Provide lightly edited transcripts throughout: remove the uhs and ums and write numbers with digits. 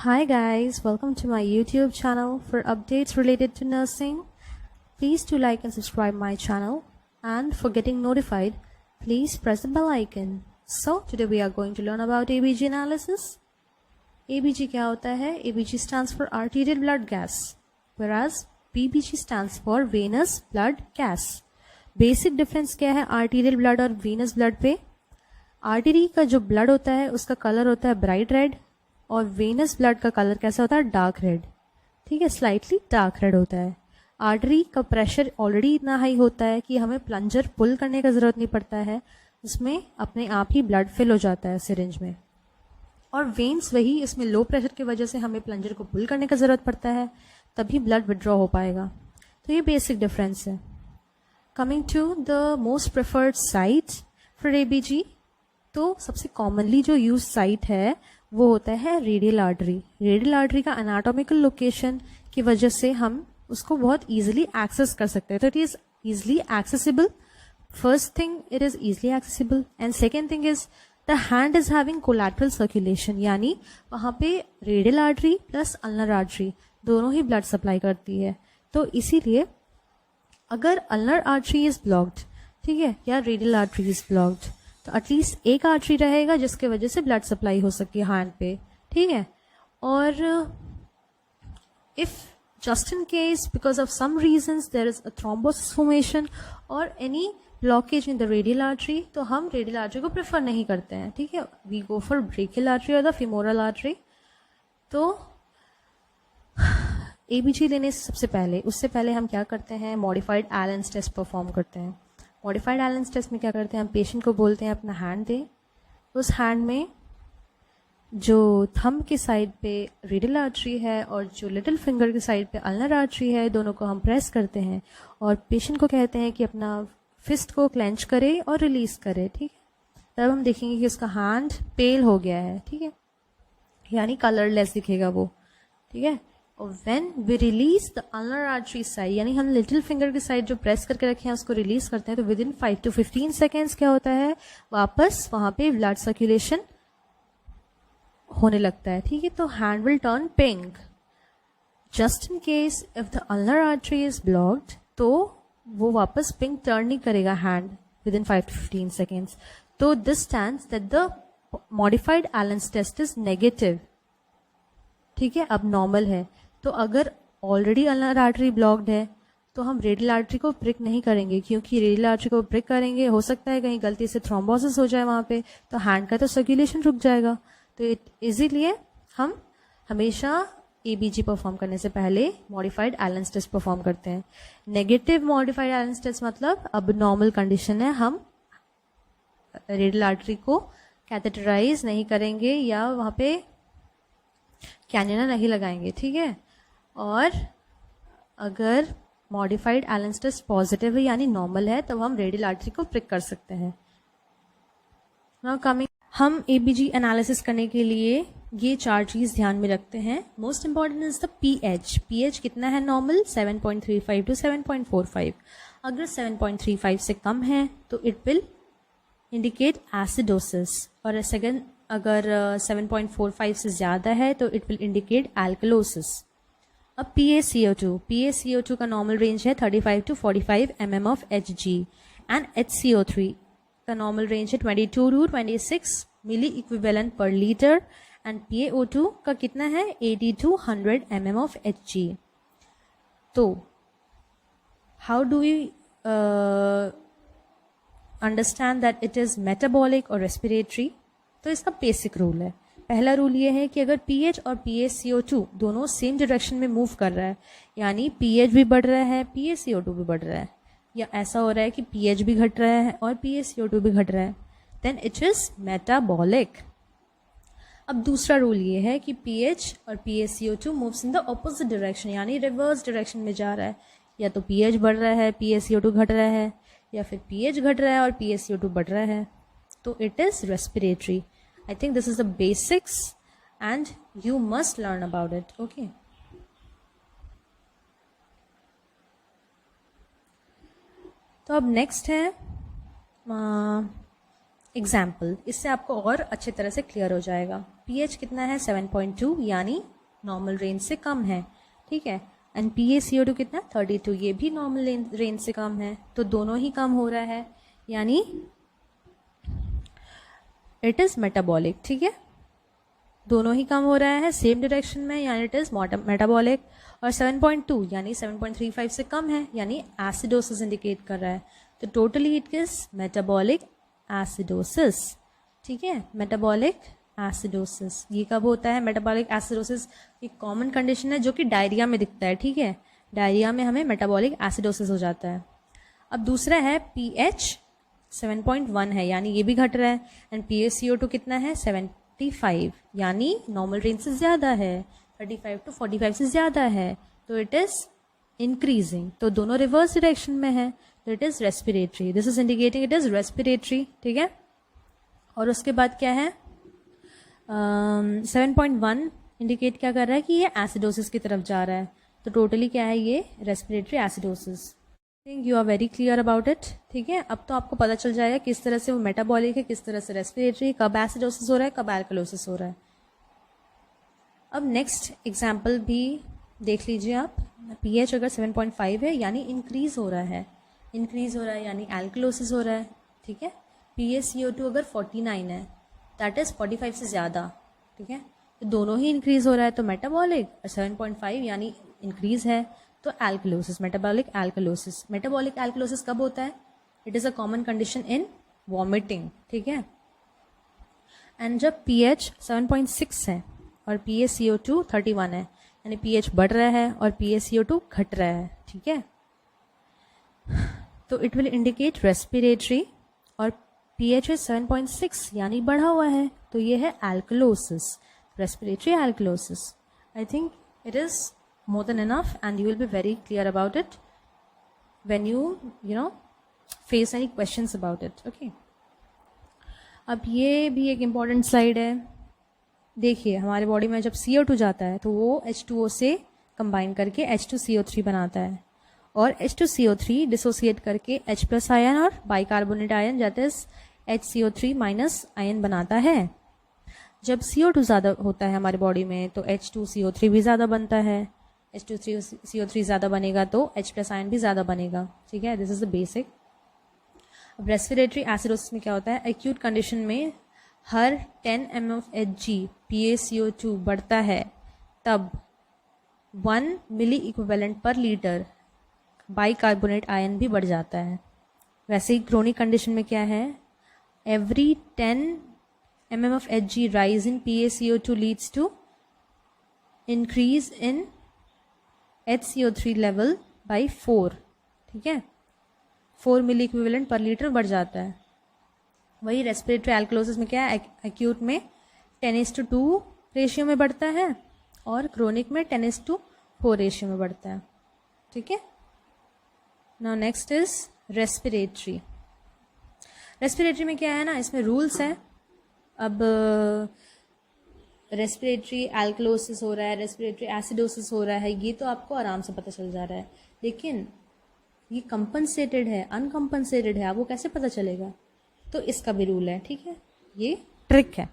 Hi guys, welcome to my YouTube channel. For updates related to nursing, please do like and subscribe my channel, and for getting notified, please press the bell icon. So today we are going to learn about ABG analysis. ABG क्या होता है? ABG stands for arterial blood gas, whereas BBG stands for venous blood gas. Basic difference क्या है arterial blood और venous blood पे? Artery का जो blood होता है उसका कलर होता है ब्राइट रेड और वेनस ब्लड का कलर कैसा होता है डार्क रेड. ठीक है, स्लाइटली डार्क रेड होता है. आर्टरी का प्रेशर ऑलरेडी इतना हाई होता है कि हमें प्लंजर पुल करने का ज़रूरत नहीं पड़ता है, उसमें अपने आप ही ब्लड फिल हो जाता है सिरिंज में. और वेन्स वही, इसमें लो प्रेशर की वजह से हमें प्लंजर को पुल करने का ज़रूरत पड़ता है, तभी ब्लड विड्रॉ हो पाएगा. तो ये बेसिक डिफरेंस है. Coming to the most preferred site for ABG, तो सबसे कॉमनली जो यूज साइट है वो होता है रेडियल आर्टरी. रेडियल आर्टरी का एनाटॉमिकल लोकेशन की वजह से हम उसको बहुत इजीली एक्सेस कर सकते हैं. तो it is easily accessible. First thing, it is easily accessible, and second thing is the hand is having collateral circulation, यानी वहाँ पे radial artery plus ulnar artery दोनों ही ब्लड सप्लाई करती है. तो इसीलिए अगर अल्नर आर्टरी इज ब्लॉक्ड, ठीक है, या रेडियल आर्टरी इज ब्लॉक्ड, तो एटलीस्ट एक आर्टरी रहेगा जिसके वजह से ब्लड सप्लाई हो सके हैंड पे. ठीक है, और if just in case because of some reasons there is a thrombosis formation और any blockage in the radial artery, तो हम रेडियल आर्टरी को प्रेफर नहीं करते हैं. ठीक है, we go for brachial artery और द फेमोरल आर्टरी. तो एबीजी लेने से उससे पहले हम क्या करते हैं, मॉडिफाइड एलेन्स टेस्ट परफॉर्म करते हैं. मॉडिफाइड एलेन्स टेस्ट में क्या करते हैं, हम पेशेंट को बोलते हैं अपना हैंड दे. उस हैंड में जो थंब के साइड पे रेडियल आर्टरी है और जो लिटिल फिंगर के साइड पे अल्नर आर्टरी है, दोनों को हम प्रेस करते हैं और पेशेंट को कहते हैं कि अपना फिस्ट को क्लेंच करे और रिलीज करे. ठीक है, तब हम देखेंगे कि उसका हैंड पेल हो गया है. ठीक है, यानी कलरलेस दिखेगा वो. ठीक है, और when we release the ulnar artery side, यानी हम लिटिल फिंगर की साइड जो प्रेस करके रखे हैं उसको रिलीज करते हैं, तो विद इन 5 to 15 सेकेंड्स क्या होता है, वापस वहां पे ब्लड सर्कुलेशन होने लगता है. ठीक है, तो hand will turn pink. Just in case if the ulnar artery is blocked, तो वो वापस पिंक टर्न नहीं करेगा hand within 5 to 15 seconds. तो this stands that the modified Allen's test is negative. ठीक है, अब नॉर्मल है. तो अगर ऑलरेडी अल्नर आर्टरी ब्लॉक्ड है तो हम रेडियल आर्टरी को प्रिक नहीं करेंगे, क्योंकि रेडियल आर्टरी को प्रिक करेंगे हो सकता है कहीं गलती से थ्रोम्बोसिस हो जाए वहाँ पे, तो हैंड का तो सर्कुलेशन रुक जाएगा. तो इसीलिए हम हमेशा एबीजी परफॉर्म करने से पहले मॉडिफाइड एलेन्स टेस्ट परफॉर्म करते हैं. नेगेटिव मॉडिफाइड एलेन्स टेस्ट मतलब अब नॉर्मल कंडीशन है, हम रेडियल आर्टरी को कैथेटराइज नहीं करेंगे या वहाँ पे कैन्यूला नहीं लगाएंगे. ठीक है, और अगर मॉडिफाइड एलेन्स टेस्ट पॉजिटिव है यानी नॉर्मल है, तब हम रेडियल आर्टरी को प्रिक कर सकते हैं. नाउ कमिंग, हम एबीजी एनालिसिस करने के लिए ये 4 चीज़ ध्यान में रखते हैं. Most important is the pH. PH कितना है नॉर्मल, 7.35 to 7.45. अगर 7.35 से कम है तो इट विल इंडिकेट एसिडोसिस, और सेकेंड अगर 7.45 से ज़्यादा है तो इट विल इंडिकेट एल्कलोसिस. अब PaCO2 का नॉर्मल रेंज है 35 to 45 mm of Hg, and HCO3 का नॉर्मल रेंज है 22 to 26 milli equivalent per litre, and PaO2 का कितना है 80 to 100 mm of Hg. तो how do we understand that it is metabolic और रेस्पिरेटरी? तो इसका बेसिक रूल है. पहला रूल ये है कि अगर पीएच और PaCO2 दोनों सेम डायरेक्शन में मूव कर रहा है, यानी पीएच भी बढ़ रहा है, PaCO2 भी बढ़ रहा है, या ऐसा हो रहा है कि पीएच भी घट रहा है और PaCO2 भी घट रहा है, देन इट इज मेटाबॉलिक. अब दूसरा रूल ये है कि पीएच और PaCO2 moves in the opposite direction, यानी रिवर्स डायरेक्शन में जा रहा है. या तो पीएच बढ़ रहा है, PaCO2 घट रहा है, या फिर पीएच घट रहा है और PaCO2 बढ़ रहा है, तो it is respiratory. I think this is the basics and you must learn about it. Okay. तो अब नेक्स्ट है एग्जाम्पल, इससे आपको और अच्छे तरह से क्लियर हो जाएगा। पीएच कितना है 7.2 यानी नॉर्मल रेंज से कम है, ठीक है। एंड PaCO2 कितना 32, ये भी नॉर्मल रेंज से कम है, तो दोनों ही कम हो रहा है यानी इट इज़ मेटाबॉलिक, ठीक है। दोनों ही कम हो रहा है सेम डायरेक्शन में यानी इट इज़ मेटाबॉलिक। और 7.2 यानी 7.35 से कम है यानी एसिडोसिस इंडिकेट कर रहा है, तो totally it is metabolic acidosis, ठीक है। मेटाबॉलिक एसिडोसिस ये कब होता है? मेटाबॉलिक एसिडोसिस एक कॉमन कंडीशन है जो कि डायरिया में दिखता है, ठीक है। डायरिया में हमें मेटाबॉलिक एसिडोसिस हो जाता है। अब दूसरा है pH 7.1 है यानी ये भी घट रहा है। एंड PaCO2 कितना है 75 यानी नॉर्मल रेंज से ज़्यादा है, 35 to 45 से ज़्यादा है, तो इट इज़ इंक्रीजिंग। तो दोनों रिवर्स डायरेक्शन में है, तो it is respiratory. This is indicating it is respiratory, ठीक है। और उसके बाद क्या है 7.1 इंडिकेट क्या कर रहा है कि ये एसिडोसिस की तरफ जा रहा है, तो टोटली क्या है ये respiratory acidosis. Think you are very clear about it, ठीक है। अब तो आपको पता चल जाएगा किस तरह से वो मेटाबॉलिक है, किस तरह से रेस्पिरेटरी, कब एसिडोसिस हो रहा है, कब एल्कलोसिस हो रहा है। अब नेक्स्ट एग्जाम्पल भी देख लीजिए आप। pH अगर 7.5 है यानी इंक्रीज हो रहा है, इंक्रीज हो रहा है यानी एल्कलोसिस हो रहा है, ठीक है। PaCO2 अगर 49 है दैट इज 45 से ज़्यादा, ठीक है, तो दोनों ही इंक्रीज हो रहा है, तो मेटाबॉलिक। और 7.5 यानी इंक्रीज है तो alkalosis, metabolic alkalosis. Metabolic alkalosis कब होता है? It is a common condition in vomiting, ठीक है। एंड जब pH 7.6 है और PaCO2 31 है यानी pH बढ़ रहा है और PaCO2 घट रहा है, ठीक है, तो इट विल इंडिकेट रेस्पिरेटरी। और pH 7.6 यानी बढ़ा हुआ है, तो ये है alkalosis, respiratory alkalosis. I think it is more than enough and you will be very clear about it when you face any questions about it, okay। अब ये भी एक important slide है। देखिए हमारे बॉडी में जब CO2 जाता है तो वो H2O से कंबाइन करके H2CO3 बनाता है, और H2CO3 डिसोसिएट करके H+ आयन और bicarbonate ion that is HCO3- ion बनाता है। जब CO2 ज़्यादा होता है हमारे बॉडी में तो H2CO3 भी ज़्यादा बनता है, H2CO3 ज़्यादा बनेगा तो H+ आयन भी ज़्यादा बनेगा, ठीक है। This is the basic. अब रेस्पिरेटरी एसिडोसिस में क्या होता है? एक्यूट कंडीशन में हर 10 mMHg PaCO2 बढ़ता है तब 1 milli equivalent per litre bicarbonate ion भी बढ़ जाता है। वैसे ही क्रोनिक कंडीशन में क्या है? Every 10 mMHg rise in PaCO2 leads to increase in HCO3 level by 4, ठीक है, 4 मिली इक्विवेलेंट पर लीटर बढ़ जाता है। वही रेस्पिरेटरी एल्कलोसिस में क्या है? एक्यूट में 10:2 रेशियो में बढ़ता है और क्रोनिक में 10:4 रेशियो में बढ़ता है, ठीक है। Now next is respiratory. Respiratory में क्या है ना, इसमें रूल्स है। अब रेस्पिरेटरी एल्कलोसिस हो रहा है, रेस्पिरेटरी एसिडोसिस हो रहा है, ये तो आपको आराम से पता चल जा रहा है, लेकिन ये कंपनसेटेड है अनकंपनसेटेड है, आपको कैसे पता चलेगा? तो इसका भी रूल है, ठीक है, ये ट्रिक है।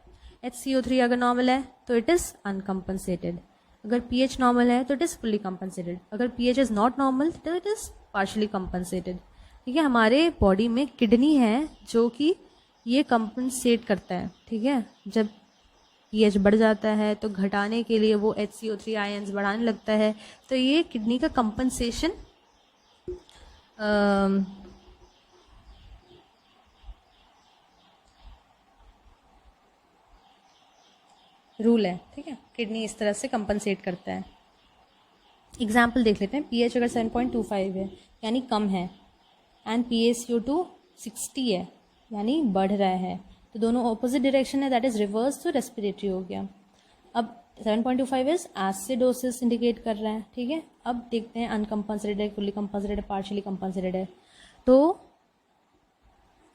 HCO3 अगर नॉर्मल है तो इट इज़ अनकंपनसेटेड, अगर pH नॉर्मल है तो इट इज़ फुल्ली कंपनसेटेड, अगर pH इज़ नॉट नॉर्मल तो इट इज़ पार्शली कंपनसेटेड, ठीक है। हमारे बॉडी में किडनी है जो कि ये कंपनसेट करता है, ठीक है। जब pH बढ़ जाता है तो घटाने के लिए वो HCO3 आयन्स बढ़ाने लगता है, तो ये किडनी का कंपनसेशन रूल है, ठीक है। किडनी इस तरह से कंपनसेट करता है। एग्जाम्पल देख लेते हैं। pH अगर 7.25 है यानी कम है एंड PaCO2 60 है यानी बढ़ रहा है, तो दोनों ऑपोजिट डायरेक्शन है, दैट इज रिवर्स, तो रेस्पिरेटरी हो गया। अब 7.25 इज एसिडोसिस इंडिकेट कर रहा है, ठीक है। अब देखते हैं अनकंपनसेटेड है, फुल्ली कंपनसेटेड है, पार्शियली कंपनसेटेड है। तो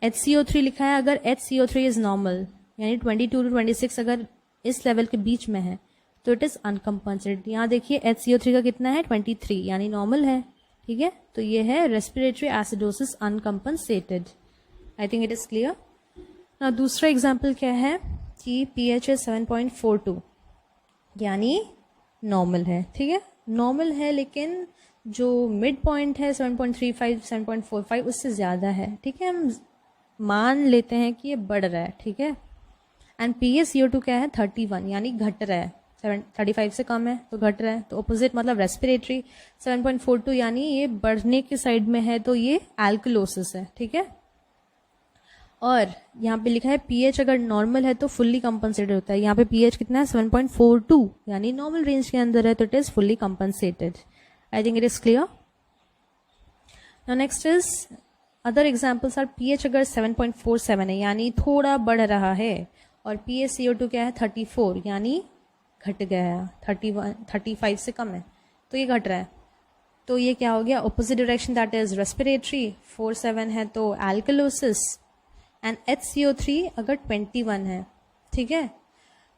HCO3 लिखा है, अगर HCO3 इज नॉर्मल यानी 22 to 26 अगर इस लेवल के बीच में है तो इट इज़ अनकंपनसेटेड। यहाँ देखिए HCO3 का कितना है 23 यानी नॉर्मल है, ठीक है। तो ये है respiratory acidosis uncompensated. I think it is clear. ना दूसरा एग्जाम्पल क्या है कि pH है 7.42 यानी नॉर्मल है, ठीक है, नॉर्मल है, लेकिन जो मिड पॉइंट है 7.35 7.45 उससे ज़्यादा है, ठीक है, हम मान लेते हैं कि ये बढ़ रहा है, ठीक है। एंड PaCO2 क्या है 31 यानी घट रहा है, 35 से कम है तो घट रहा है, तो अपोजिट मतलब रेस्पिरेटरी 7.42 यानी ये बढ़ने के साइड में है, तो ये एल्कलोसिस है, ठीक है। और यहाँ पे लिखा है pH अगर नॉर्मल है तो फुल्ली कंपनसेटेड होता है, यहाँ पे pH कितना है 7.42 यानी नॉर्मल रेंज के अंदर है, तो it is fully compensated. I think it is clear. Now next is other examples are pH अगर 7.47 है यानी थोड़ा बढ़ रहा है, और PaCO2 क्या है 34 यानी घट गया है, 35 से कम है, तो ये घट रहा है, तो ये क्या हो गया opposite direction, that is respiratory. 47 है तो एल्कलोसिस। एंड HCO3 अगर 21 है, ठीक है,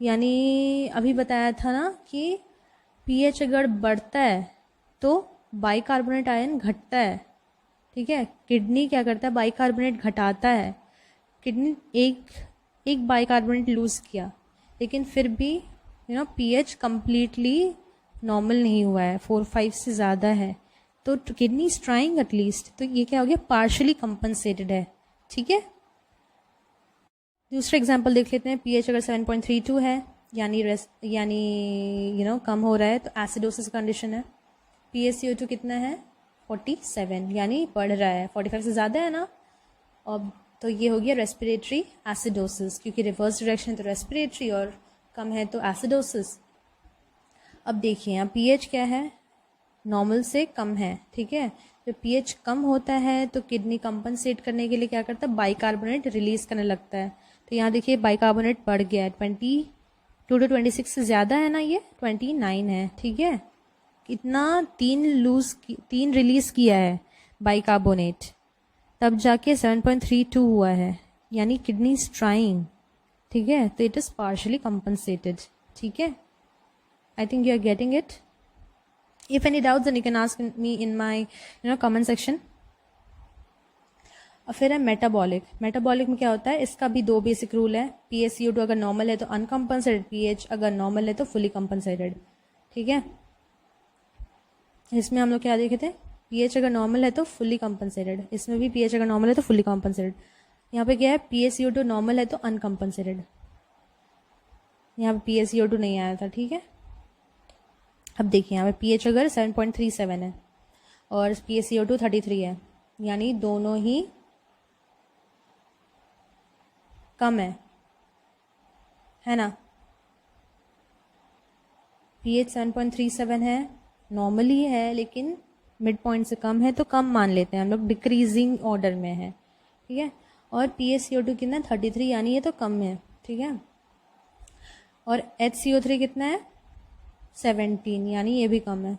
यानी अभी बताया था ना कि pH अगर बढ़ता है तो बाइकार्बोनेट आयन घटता है, ठीक है, किडनी क्या करता है बाइकार्बोनेट घटाता है, किडनी एक बाइकार्बोनेट लूज किया, लेकिन फिर भी pH कंप्लीटली नॉर्मल नहीं हुआ है, 4-5 से ज़्यादा है, तो किडनी इज ट्राइंग एटलीस्ट, तो ये क्या हो गया पार्शली कंपनसेटेड है, ठीक है। दूसरा एग्जांपल देख लेते हैं। pH अगर 7.32 है यानी कम हो रहा है, तो एसिडोसिस कंडीशन है। PaCO2 कितना है 47 यानी बढ़ रहा है, 45 से ज़्यादा है ना, अब तो ये हो गया रेस्पिरेटरी एसिडोसिस, क्योंकि रिवर्स डायरेक्शन है तो रेस्पिरेटरी और कम है तो एसिडोसिस। अब देखिए यहाँ pH क्या है नॉर्मल से कम है, ठीक है, जब pH कम होता है तो किडनी कंपनसेट करने के लिए क्या करता है बाइकार्बोनेट रिलीज करने लगता है, तो यहाँ देखिए बाइकार्बोनेट बढ़ गया है, 22 to 26 से ज़्यादा है ना, ये 29 है, ठीक है, कितना 3 रिलीज किया है बाइकार्बोनेट, तब जाके 7.32 हुआ है, यानी किडनी इज ट्राइंग, ठीक है, तो इट इज़ पार्शली कंपनसेटेड, ठीक है। I think you are getting it. If any doubts then you can ask me in my comment section. और फिर है मेटाबॉलिक में क्या होता है, इसका भी 2 बेसिक रूल है। PaCO2 अगर नॉर्मल है तो अनकम्पनसेटेड, pH अगर नॉर्मल है तो फुली कंपनसेटेड, ठीक है। इसमें हम लोग क्या देखे थे, pH अगर नॉर्मल है तो फुली कंपनसेटेड, इसमें भी pH अगर नॉर्मल है तो फुली कंपनसेटेड। यहाँ पे क्या है PaCO2 नॉर्मल है तो अनकम्पनसेटेड, यहाँ पे PaCO2 नहीं आया था, ठीक है। अब देखिए यहाँ पे pH अगर 7.37 है और PaCO2 33 है, यानी दोनों ही कम है ना। pH 7.37 है, नॉर्मली है, लेकिन मिड पॉइंट से कम है, तो कम मान लेते हैं हम लोग, डिक्रीजिंग ऑर्डर में है, ठीक है। और PaCO2 कितना है 33 यानी ये तो कम है, ठीक है। और HCO3 कितना है 17 यानी ये भी कम है,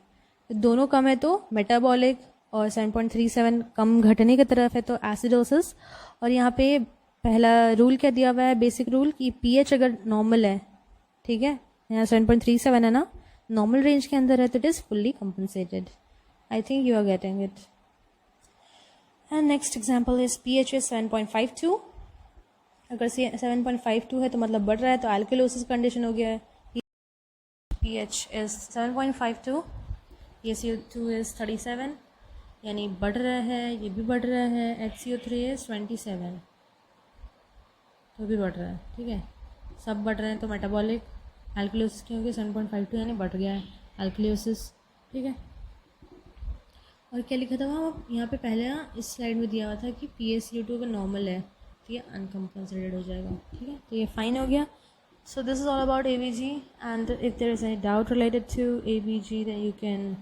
दोनों कम है तो मेटाबॉलिक, और 7.37 कम घटने की तरफ है तो एसिडोसिस। और यहाँ पे पहला रूल क्या दिया हुआ है बेसिक रूल कि pH अगर नॉर्मल है, ठीक है, यहाँ 7.37 है ना, नॉर्मल रेंज के अंदर है तो it is fully compensated. I think you are getting it. And next example is pH is 7.52, अगर 7.52 है तो मतलब बढ़ रहा है, तो एल्कलोसिस कंडीशन हो गया है। pH is 7.52, PaCO2 is 37 यानी बढ़ रहा है, ये भी बढ़ रहा है। HCO3 is 27 तो भी बढ़ रहा है, ठीक है, सब बढ़ रहे हैं, तो मेटाबॉलिक एल्कलोसिस क्या हो गया 7.52 यानी बढ़ गया है एल्कलोसिस, ठीक है। और क्या लिखा था वहाँ यहाँ पे पहले ना इस स्लाइड में दिया हुआ था कि PaCO2 अगर नॉर्मल है तो ये अनकम्पनसेटेड हो जाएगा, ठीक है, तो ये फाइन हो गया। So this is all about ABG, and if there is any doubt related to ABG then you can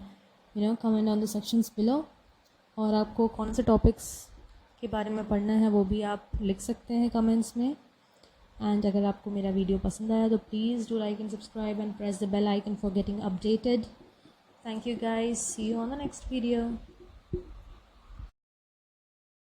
comment on the sections below, और आपको कौन से टॉपिक्स के बारे में पढ़ना है वो भी आप लिख सकते हैं कमेंट्स में। एंड अगर आपको मेरा वीडियो पसंद आया तो please do like and subscribe and press the bell icon for getting updated. Thank you guys, see you on the next video.